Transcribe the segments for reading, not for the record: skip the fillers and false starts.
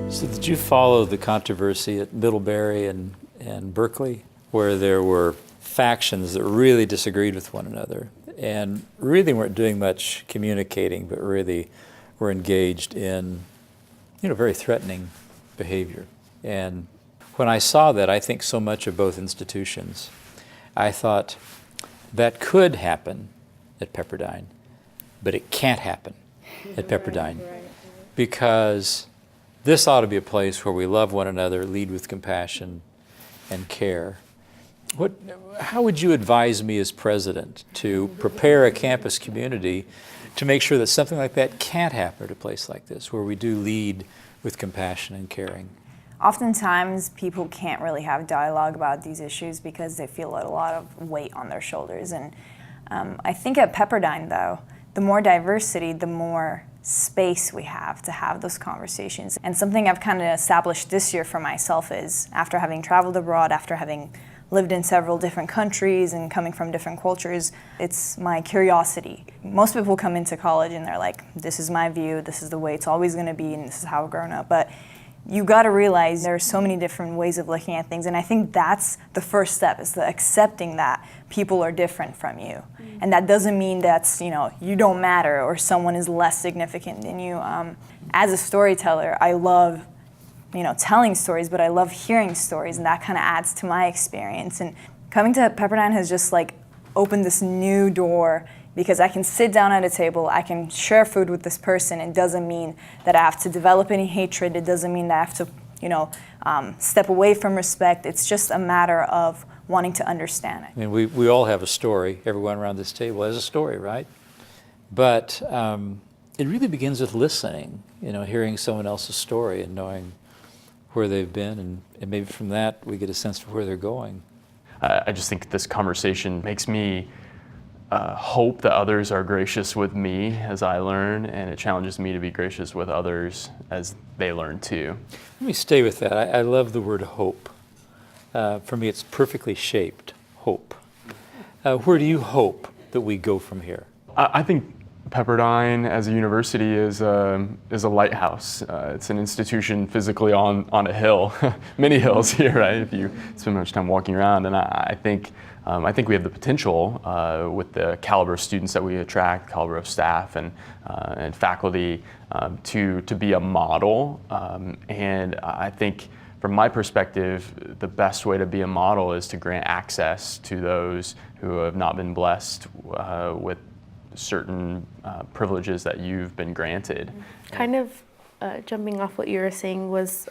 So did you follow the controversy at Middlebury and Berkeley, where there were factions that really disagreed with one another and really weren't doing much communicating, but really were engaged in, very threatening behavior? And when I saw that, I think so much of both institutions, I thought that could happen at Pepperdine, but it can't happen at Pepperdine because this ought to be a place where we love one another, lead with compassion and care. How would you advise me as president to prepare a campus community to make sure that something like that can't happen at a place like this, where we do lead with compassion and caring? Oftentimes, people can't really have dialogue about these issues because they feel a lot of weight on their shoulders. And I think at Pepperdine, though, the more diversity, the more space we have to have those conversations. And something I've kind of established this year for myself is, after having traveled abroad, after having lived in several different countries and coming from different cultures, it's my curiosity. Most people come into college and they're like, this is my view, this is the way it's always going to be, and this is how I've grown up. But you got to realize there are so many different ways of looking at things, and I think that's the first step, is the accepting that people are different from you. And that doesn't mean that's, you don't matter or someone is less significant than you. As a storyteller, I love, telling stories, but I love hearing stories, and that kind of adds to my experience. And coming to Pepperdine has just opened this new door, because I can sit down at a table, I can share food with this person. It doesn't mean that I have to develop any hatred. It doesn't mean that I have to, step away from respect. It's just a matter of wanting to understand it. I mean, we all have a story. Everyone around this table has a story, right? But it really begins with listening, hearing someone else's story and knowing where they've been, and maybe from that we get a sense of where they're going. I just think this conversation makes me hope that others are gracious with me as I learn, and it challenges me to be gracious with others as they learn too. Let me stay with that. I love the word hope. For me, it's perfectly shaped, hope. Where do you hope that we go from here? I think Pepperdine as a university is a lighthouse. It's an institution physically on a hill, many hills here, right? If you spend much time walking around, and I think we have the potential with the caliber of students that we attract, caliber of staff and faculty, to be a model. And I think, from my perspective, the best way to be a model is to grant access to those who have not been blessed with certain privileges that you've been granted. Kind of jumping off what you were saying was,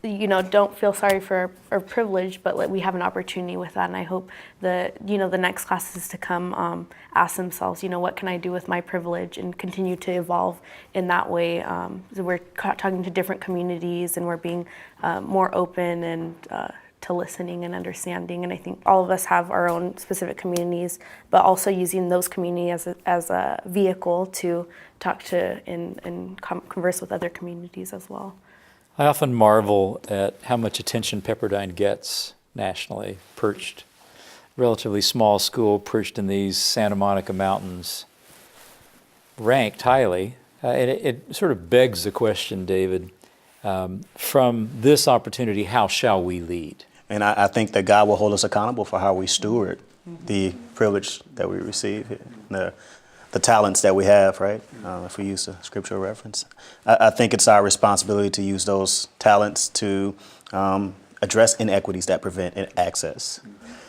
don't feel sorry for our privilege, but we have an opportunity with that. And I hope the next classes to come ask themselves, what can I do with my privilege, and continue to evolve in that way. So we're talking to different communities, and we're being more open and to listening and understanding. And I think all of us have our own specific communities, but also using those communities as a vehicle to talk to and converse with other communities as well. I often marvel at how much attention Pepperdine gets nationally, perched, relatively small school, perched in these Santa Monica mountains, ranked highly. And it sort of begs the question, David, from this opportunity, how shall we lead? And I think that God will hold us accountable for how we steward the privilege that we receive, the talents that we have, right? If we use a scriptural reference. I think it's our responsibility to use those talents to address inequities that prevent access.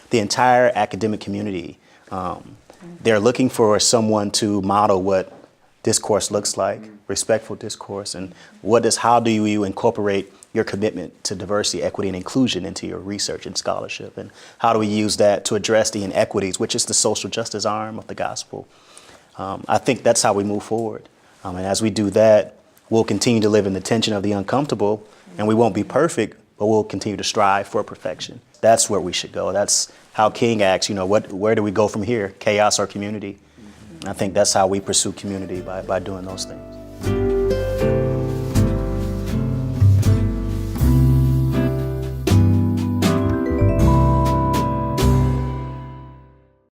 The entire academic community, they're looking for someone to model what discourse looks like, respectful discourse, and how do you incorporate your commitment to diversity, equity, and inclusion into your research and scholarship, and how do we use that to address the inequities, which is the social justice arm of the gospel. I think that's how we move forward. And as we do that, we'll continue to live in the tension of the uncomfortable, and we won't be perfect, but we'll continue to strive for perfection. That's where we should go. That's how King asks, where do we go from here? Chaos or community? I think that's how we pursue community, by doing those things.